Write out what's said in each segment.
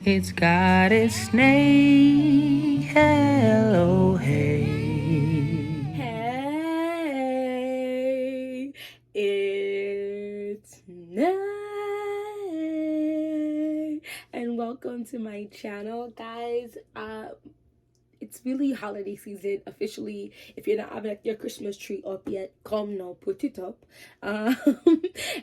It's got its name. Hello, hey. Hey, it's Nay, and welcome to my channel, guys. It's really holiday season officially. If you're not having your Christmas tree up yet, come now, put it up. Um,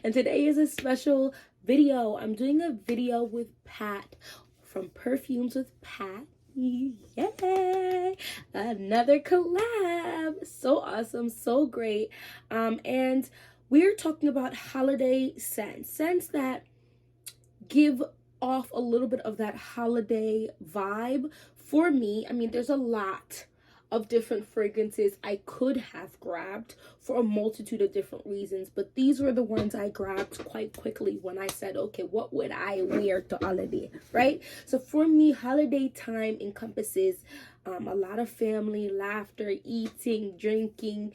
and today is a special video. I'm doing a video with Pat from Perfumes with Pat. Yay! Another collab. So awesome, so great. And we're talking about holiday scents that give off a little bit of that holiday vibe. For me, I mean, there's a lot of different fragrances I could have grabbed for a multitude of different reasons, but these were the ones I grabbed quite quickly when I said, okay, what would I wear to holiday, right? So for me, holiday time encompasses a lot of family, laughter, eating, drinking,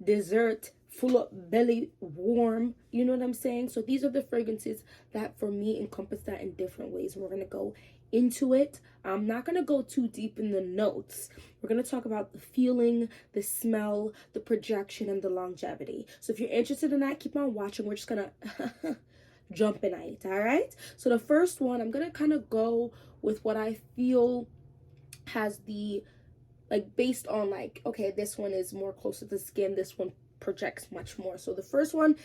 dessert, full of belly warm, you know what I'm saying? So these are the fragrances that for me encompass that in different ways. We're gonna go into it. I'm not gonna go too deep in the notes. We're gonna talk about the feeling, the smell, the projection, and the longevity. So if you're interested in that, keep on watching. We're just gonna jump in it, all right? So the first one, I'm gonna kind of go with what I feel has the, like, based on, like, okay, this one is more close to the skin, this one projects much more. So the first one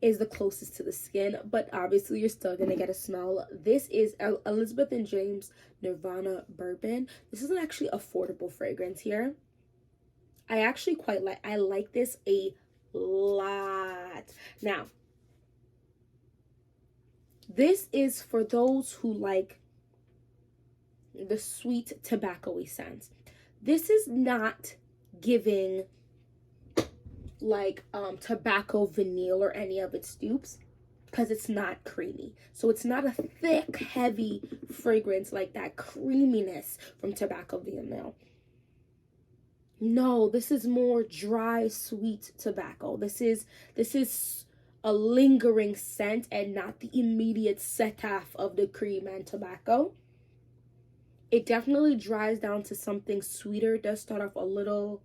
is the closest to the skin, but obviously you're still gonna get a smell. This is Elizabeth and James Nirvana Bourbon. This is an actually affordable fragrance here. I actually quite like, I like this a lot. Now, this is for those who like the sweet tobacco-y scents. This is not giving like tobacco vanille or any of its dupes, because it's not creamy. So it's not a thick, heavy fragrance like that creaminess from tobacco vanille. No, this is more dry, sweet tobacco. This is a lingering scent and not the immediate set off of the cream and tobacco. It definitely dries down to something sweeter. It does start off a little,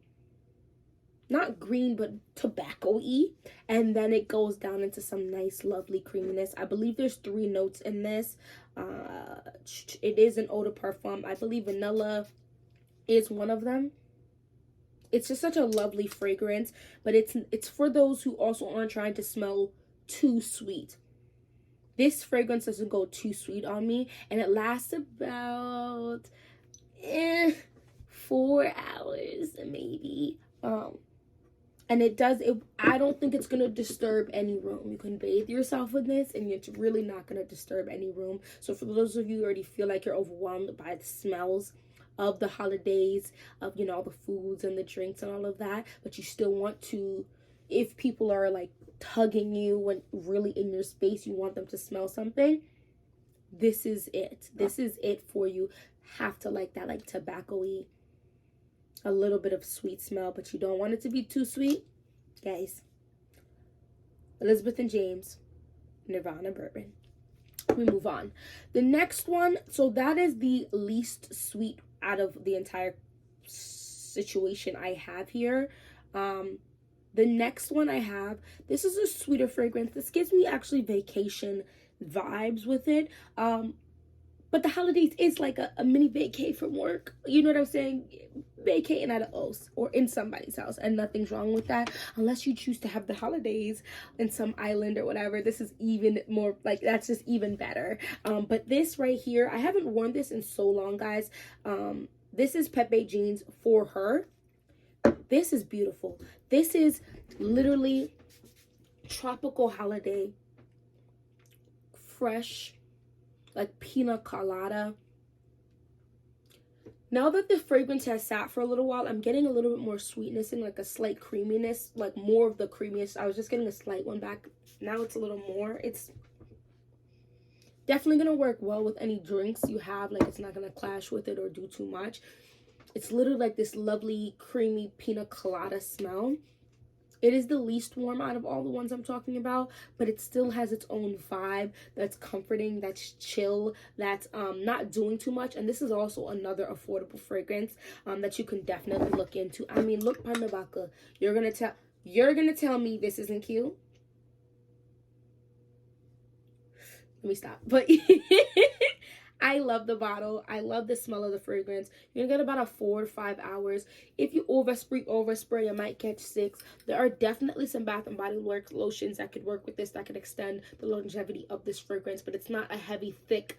not green, but tobacco-y, and then it goes down into some nice lovely creaminess. I believe there's 3 notes in this. It is an eau de parfum. I believe vanilla is one of them. It's just such a lovely fragrance, but it's for those who also aren't trying to smell too sweet. This fragrance doesn't go too sweet on me, and it lasts about 4 hours maybe. And I don't think it's gonna disturb any room. You can bathe yourself with this and it's really not gonna disturb any room. So for those of you who already feel like you're overwhelmed by the smells of the holidays, of, you know, the foods and the drinks and all of that, but you still want to, if people are like tugging you when really in your space, you want them to smell something, this is it. This is it for you. Have to like that, like tobacco-y, a little bit of sweet smell, but you don't want it to be too sweet. Guys, Elizabeth and James Nirvana Bourbon. We move on. The next one, so that is the least sweet out of the entire situation I have here. The next one I have, this is a sweeter fragrance. This gives me actually vacation vibes with it. But the holidays is like a mini vacay from work. You know what I'm saying? Vacating at a house or in somebody's house, and nothing's wrong with that, unless you choose to have the holidays in some island or whatever. This is even more like, that's just even better. But this right here, I haven't worn this in so long, guys. This is Pepe Jeans For Her. This is beautiful. This is literally tropical holiday, fresh, like pina colada. Now that the fragrance has sat for a little while, I'm getting a little bit more sweetness and like a slight creaminess, like more of the creamiest. I was just getting a slight one back. Now it's a little more. It's definitely gonna work well with any drinks you have. Like, it's not gonna clash with it or do too much. It's literally like this lovely creamy pina colada smell. It is the least warm out of all the ones I'm talking about, but it still has its own vibe that's comforting, that's chill, that's not doing too much. And this is also another affordable fragrance that you can definitely look into. I mean, look, Pandabaka, you're gonna tell me this isn't cute. Let me stop. But I love the bottle. I love the smell of the fragrance. You're gonna get about a 4 to 5 hours. If you overspray, you might catch 6. There are definitely some Bath and Body Works lotions that could work with this, that could extend the longevity of this fragrance, but it's not a heavy, thick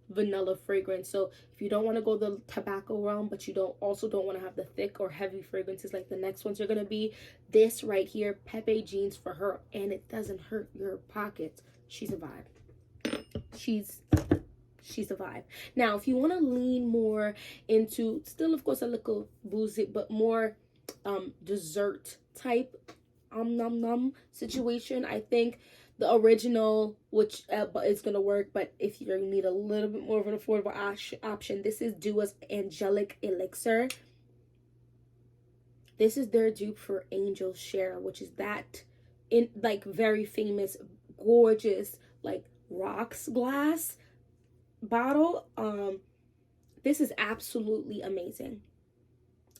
vanilla fragrance. So if you don't want to go the tobacco realm, but you don't want to have the thick or heavy fragrances like the next ones are gonna be, this right here, Pepe Jeans for her, and it doesn't hurt your pockets. She's a vibe. She's a vibe. Now, if you want to lean more into, still of course a little boozy, but more dessert type nom nom situation, I think the original, which is gonna work, but if you need a little bit more of an affordable option, this is Dua's Angelic Elixir. This is their dupe for Angel Share, which is that in like very famous, gorgeous, like rocks glass bottle. This is absolutely amazing.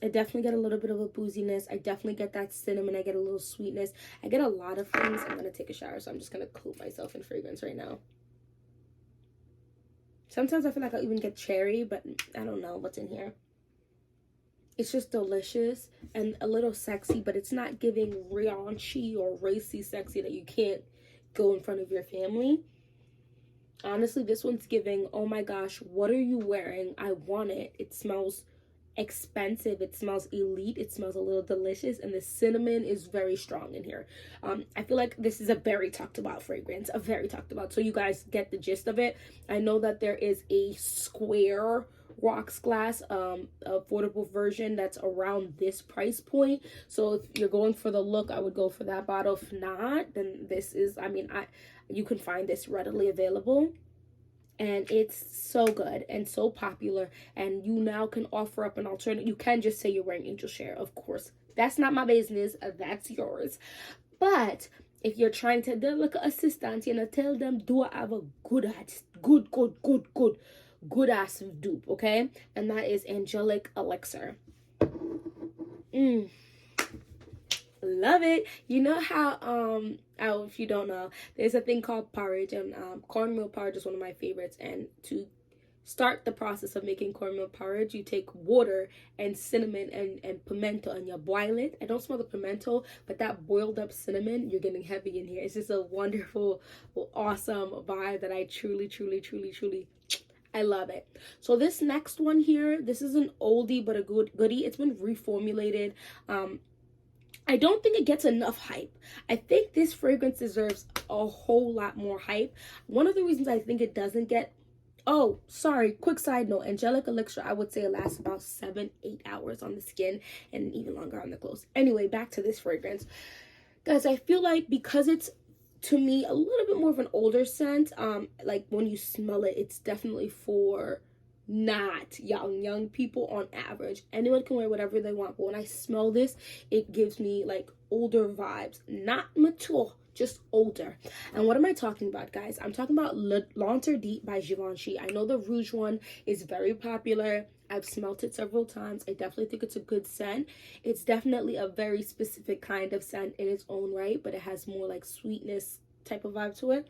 I definitely get a little bit of a booziness. I definitely get that cinnamon. I get a little sweetness. I get a lot of things. I'm gonna take a shower, so I'm just gonna coat myself in fragrance right now. Sometimes I feel like I'll even get cherry, but I don't know what's in here. It's just delicious and a little sexy, but it's not giving raunchy or racy sexy that you can't go in front of your family. Honestly, this one's giving, oh my gosh, what are you wearing? I want it. It smells expensive. It smells elite. It smells a little delicious. And the cinnamon is very strong in here. I feel like this is a very talked about fragrance. A very talked about. So you guys get the gist of it. I know that there is a square rocks glass affordable version that's around this price point. So if you're going for the look, I would go for that bottle. If not, then this is, I mean, you can find this readily available, and it's so good and so popular, and you now can offer up an alternative. You can just say you're wearing Angel Share, of course. That's not my business. That's yours. But if you're trying to, they're like an assistant, you know, tell them, do I have a good ass dupe, okay? And that is Angelic Elixir. Love it. You know how if you don't know, there's a thing called porridge, and cornmeal porridge is one of my favorites. And to start the process of making cornmeal porridge, you take water and cinnamon and pimento, and you boil it. I don't smell the pimento, but that boiled up cinnamon, you're getting heavy in here. It's just a wonderful, awesome vibe that I truly I love it. So this next one here, this is an oldie but a goodie. It's been reformulated. I don't think it gets enough hype. I think this fragrance deserves a whole lot more hype. One of the reasons I think it doesn't get, oh, sorry, quick side note, Angelic Elixir, I would say it lasts about 7-8 hours on the skin and even longer on the clothes. Anyway, back to this fragrance. Guys, I feel like because it's, to me, a little bit more of an older scent, like when you smell it, it's definitely for not young people on average. Anyone can wear whatever they want, but when I smell this, it gives me like older vibes, not mature, just older. And what am I talking about, guys? I'm talking about L'Interdit by Givenchy. I know the Rouge one is very popular. I've smelled it several times. I definitely think it's a good scent. It's definitely a very specific kind of scent in its own right, but it has more like sweetness type of vibe to it.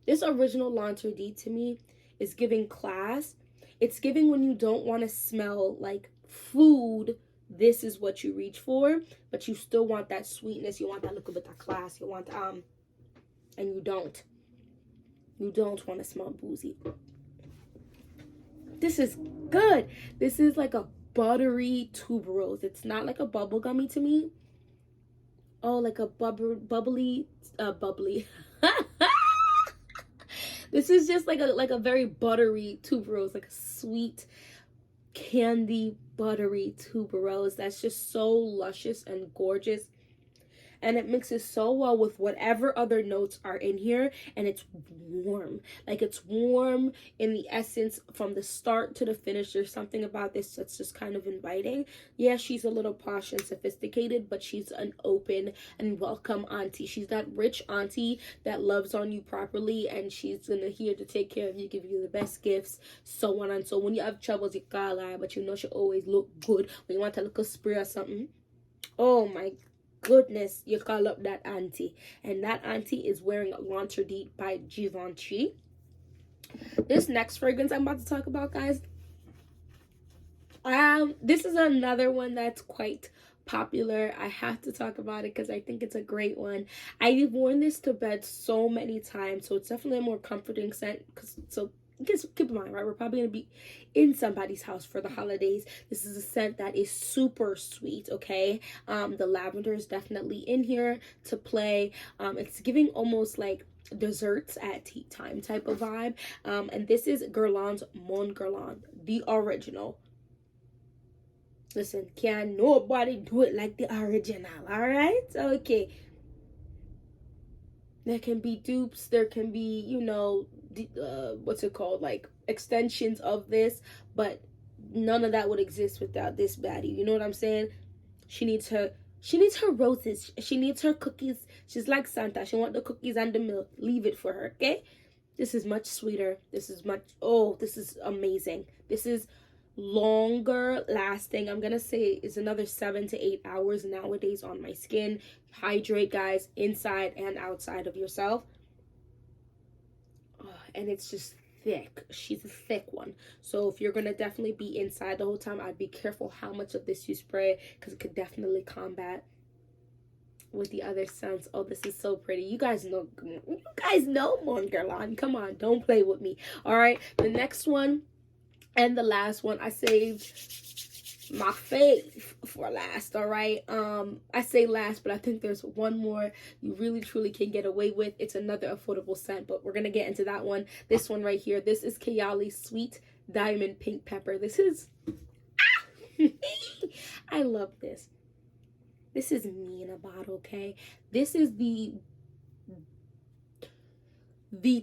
This original L'Interdit to me is giving class. It's giving when you don't want to smell like food, this is what you reach for, but you still want that sweetness, you want that little bit of class, you want and you don't want to smell boozy. This is good. This is like a buttery tuberose. It's not like a bubblegummy to me. Oh, like a bubbly. This is just like a very buttery tuberose, like a sweet candy buttery tuberose that's just so luscious and gorgeous. and it mixes so well with whatever other notes are in here, and it's warm. Like, it's warm in the essence from the start to the finish. There's something about this that's just kind of inviting. Yeah, she's a little posh and sophisticated, but she's an open and welcome auntie. She's that rich auntie that loves on you properly, and she's gonna here to take care of you, give you the best gifts, so on and so. When you have troubles, you can't lie, but you know she always look good. When you want a little spray or something, oh my goodness, you call up that auntie. And that auntie is wearing L'Interdit by Givenchy. This next fragrance I'm about to talk about, guys, this is another one that's quite popular. I have to talk about it because I think it's a great one. I've worn this to bed so many times, so it's definitely a more comforting scent. So just keep in mind, right, we're probably gonna be in somebody's house for the holidays. This is a scent that is super sweet. Okay, the lavender is definitely in here to play. It's giving almost like desserts at tea time type of vibe. And this is Guerlain's Mon Guerlain, the original. Listen, can nobody do it like the original, all right? Okay. There can be dupes, there can be, you know, what's it called, like extensions of this, but none of that would exist without this baddie. You know what I'm saying? She needs her roses. She needs her cookies. She's like Santa. She want the cookies and the milk. Leave it for her, okay? This is much sweeter. This is this is amazing. This is longer lasting. I'm gonna say it's another 7 to 8 hours nowadays on my skin. Hydrate, guys, inside and outside of yourself. And it's just thick. She's a thick one. So if you're gonna definitely be inside the whole time, I'd be careful how much of this you spray, because it could definitely combat with the other scents. Oh, this is so pretty. You guys know Mon Guerlain. Come on, don't play with me. All right, the next one and the last one, I saved my fave for last. All right, I say last, but I think there's one more you really truly can get away with. It's another affordable scent, but we're gonna get into that one. This one right here, this is Kayali's Sweet Diamond Pink Pepper. This is I love this. This is me in a bottle. Okay, this is the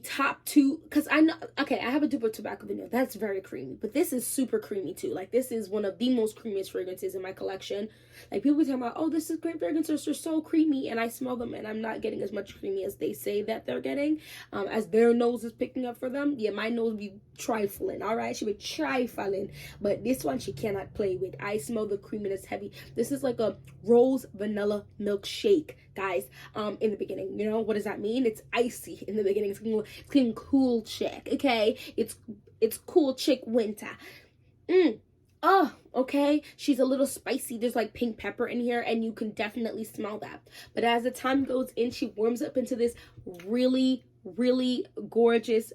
top two, because I know, okay, I have a duper tobacco vanilla that's very creamy, but this is super creamy too. Like, this is one of the most creamiest fragrances in my collection. Like, people be talking about, oh, this is great fragrances, they're so creamy, and I smell them and I'm not getting as much creamy as they say that they're getting, as their nose is picking up for them. Yeah, my nose be trifling, all right? She be trifling, but this one she cannot play with. I smell the creaminess heavy. This is like a rose vanilla milkshake, guys. In the beginning, you know what does that mean? It's icy in the beginning. It's cool chick, okay? It's cool chick winter. Oh, okay. She's a little spicy. There's like pink pepper in here, and you can definitely smell that. But as the time goes in, she warms up into this really, really gorgeous,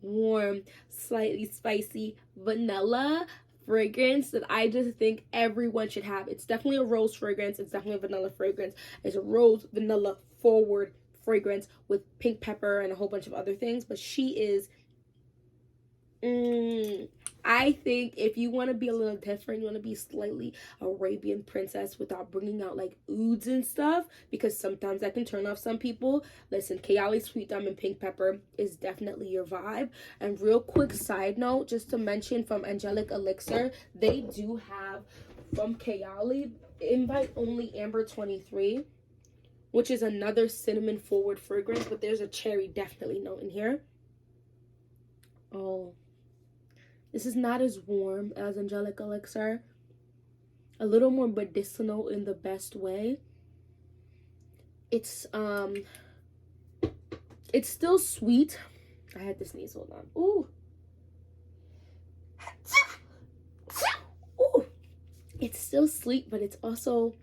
warm, slightly spicy vanilla fragrance that I just think everyone should have. It's definitely a rose fragrance. It's definitely a vanilla fragrance. It's a rose vanilla forward fragrance with pink pepper and a whole bunch of other things. But she is, I think if you want to be a little different, you want to be slightly Arabian princess without bringing out like ouds and stuff, because sometimes that can turn off some people. Listen, Kayali Sweet Diamond Pink Pepper is definitely your vibe. And real quick side note, just to mention, from Angelic Elixir, they do have from Kayali Invite Only Amber 23, which is another cinnamon forward fragrance, but there's a cherry definitely note in here. Oh, this is not as warm as Angelic Elixir. A little more medicinal in the best way. It's still sweet. I had to sneeze, hold on. Ooh. Ooh. It's still sweet, but it's also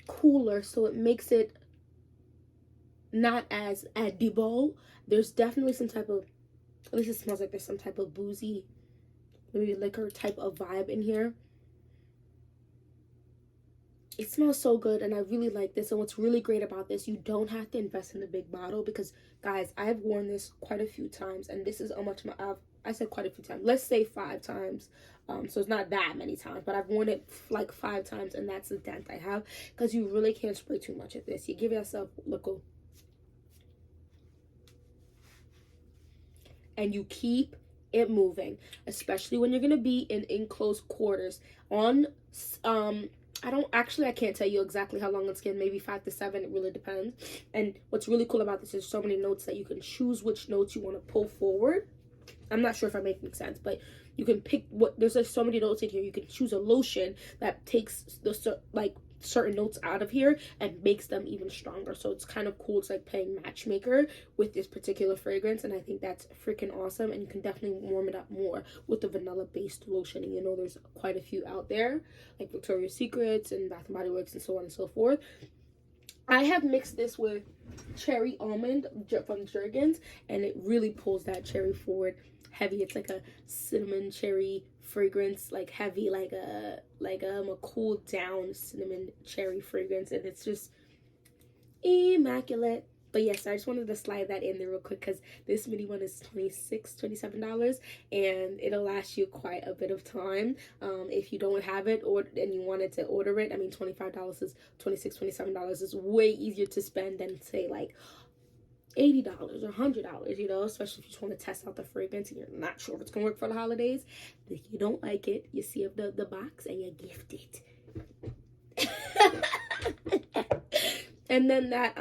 cooler, so it makes it not as edible. There's definitely some type of, at least it smells like there's some type of boozy, maybe liquor type of vibe in here. It smells so good, and I really like this. And what's really great about this, you don't have to invest in a big bottle, because guys, I've worn this quite a few times, and this is how much I said quite a few times. Let's say 5 times. So it's not that many times, but I've worn it like 5 times, and that's the dent I have, because you really can't spray too much of this. You give yourself look, and you keep it moving, especially when you're gonna be in close quarters. On I can't tell you exactly how long it's getting, maybe 5 to 7, it really depends. And what's really cool about this is so many notes that you can choose which notes you want to pull forward. I'm not sure if I'm making sense, but you can pick there's like so many notes in here. You can choose a lotion that takes the like certain notes out of here and makes them even stronger. So it's kind of cool. It's like playing matchmaker with this particular fragrance, and I think that's freaking awesome. And you can definitely warm it up more with the vanilla based lotion. And you know, there's quite a few out there, like Victoria's Secrets and Bath and Body Works and so on and so forth. I have mixed this with cherry almond from Jergens, and it really pulls that cherry forward heavy. It's like a cinnamon cherry fragrance, like heavy, like a cool down cinnamon cherry fragrance, and it's just immaculate. But yes, I just wanted to slide that in there real quick, because this mini one is $27, and it'll last you quite a bit of time. If you don't have it and you wanted to order it, I mean, $25 is $27 is way easier to spend than say like $80 or $100, you know, especially if you just want to test out the fragrance and you're not sure if it's gonna work for the holidays. If you don't like it, you see the box and you gift it. And then that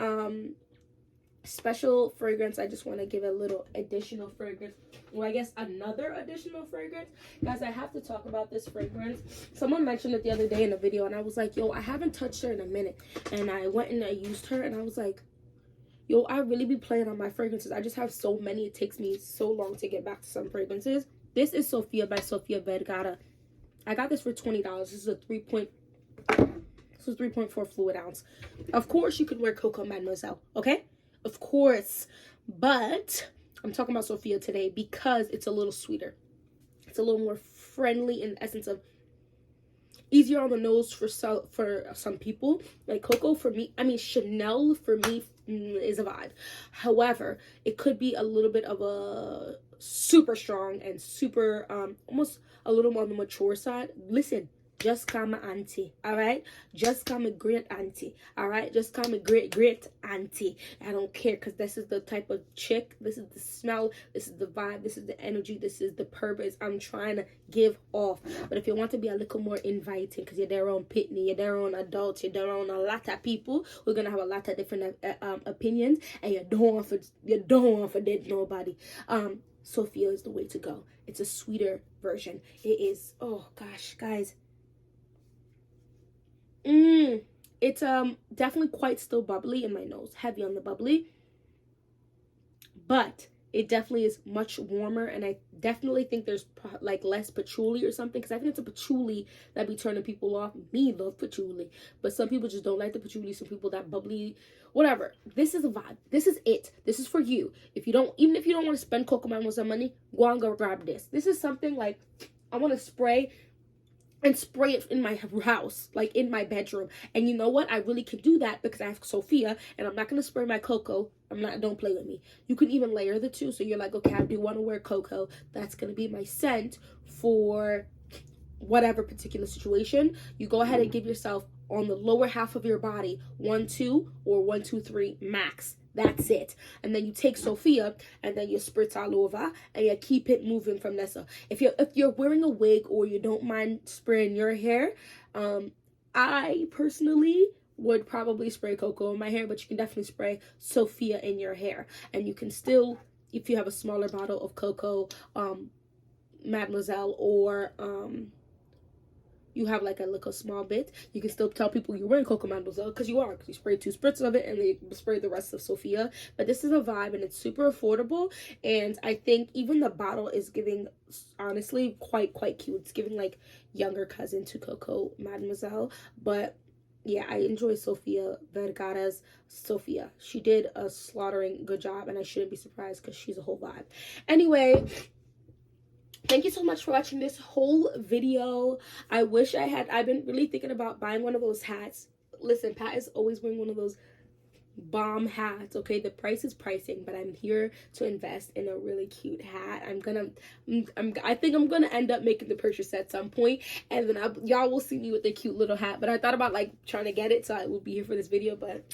special fragrance, I just want to give a little additional fragrance. Well, I guess another additional fragrance. Guys, I have to talk about this fragrance. Someone mentioned it the other day in a video, and I was like, yo, I haven't touched her in a minute. And I went and I used her, and I was like, yo, I really be playing on my fragrances. I just have so many. It takes me so long to get back to some fragrances. This is Sophia by Sofia Vergara. I got this for $20. This is a 3.4 fluid ounce. Of course, you could wear Coco Mademoiselle, okay? Of course. But I'm talking about Sophia today because it's a little sweeter. It's a little more friendly in the essence of easier on the nose for some people. Like Coco for me, I mean Chanel for me is a vibe. However, it could be a little bit of a super strong and super almost a little more on the mature side. Listen, just call me auntie, all right? Just call me great auntie, all right? Just call me great auntie. I don't care, because this is the type of chick, this is the smell, this is the vibe, this is the energy, this is the purpose I'm trying to give off. But if you want to be a little more inviting, because you're there on pitney, you're there on adults, you're there on a lot of people, we're gonna have a lot of different opinions, and you don't want for dead nobody. Sophia is the way to go. It's a sweeter version. It is, oh gosh, guys. It's definitely quite still bubbly in my nose, heavy on the bubbly, but it definitely is much warmer. And I definitely think there's like less patchouli or something, because I think it's a patchouli that be turning people off. Me love patchouli, but some people just don't like the patchouli. Some people that bubbly, whatever. This is a vibe. This is it. This is for you. Even if you don't want to spend Coco Mademoiselle money, go and go grab this. This is something like I want to spray it in my house, like in my bedroom. And you know what? I really can do that because I have Sophia, and I'm not going to spray my Coco. Don't play with me. You can even layer the two. So you're like, okay, I do want to wear Coco. That's going to be my scent for whatever particular situation. You go ahead and give yourself on the lower half of your body 1, 2, or 1, 2, 3 max. That's it. And then you take Sophia and then you spritz all over and you keep it moving from there. So if you're wearing a wig or you don't mind spraying your hair, I personally would probably spray Coco in my hair, but you can definitely spray Sophia in your hair. And you can still, if you have a smaller bottle of Coco Mademoiselle, or you have like a little small bit, you can still tell people you're wearing Coco Mademoiselle, because you are, because you spray 2 spritz of it and they spray the rest of Sophia. But this is a vibe, and it's super affordable, and I think even the bottle is giving, honestly, quite cute. It's giving like younger cousin to Coco Mademoiselle. But yeah, I enjoy Sofia Vergara's Sophia. She did a slaughtering good job, and I shouldn't be surprised because she's a whole vibe. Anyway, thank you so much for watching this whole video. I've been really thinking about buying one of those hats. Listen, Pat is always wearing one of those bomb hats. Okay, the price is pricing, but I'm here to invest in a really cute hat. I think I'm gonna end up making the purchase at some point, and then y'all will see me with the cute little hat. But I thought about like trying to get it, so I will be here for this video. But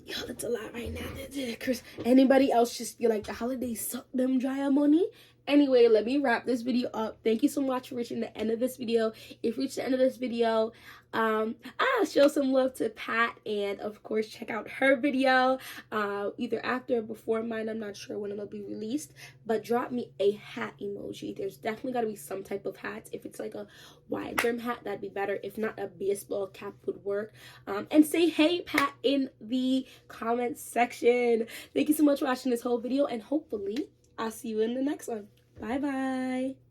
yo, that's a lot right now. Chris, anybody else just feel like the holidays suck them dry money? Anyway, let me wrap this video up. Thank you so much for reaching the end of this video. If you reached the end of this video, show some love to Pat, and of course check out her video either after or before mine. I'm not sure when it'll be released, but drop me a hat emoji. There's definitely got to be some type of hat. If it's like a wide brim hat, that'd be better. If not, a baseball cap would work. And say hey Pat in the comments section. Thank you so much for watching this whole video, and hopefully I'll see you in the next one. Bye bye.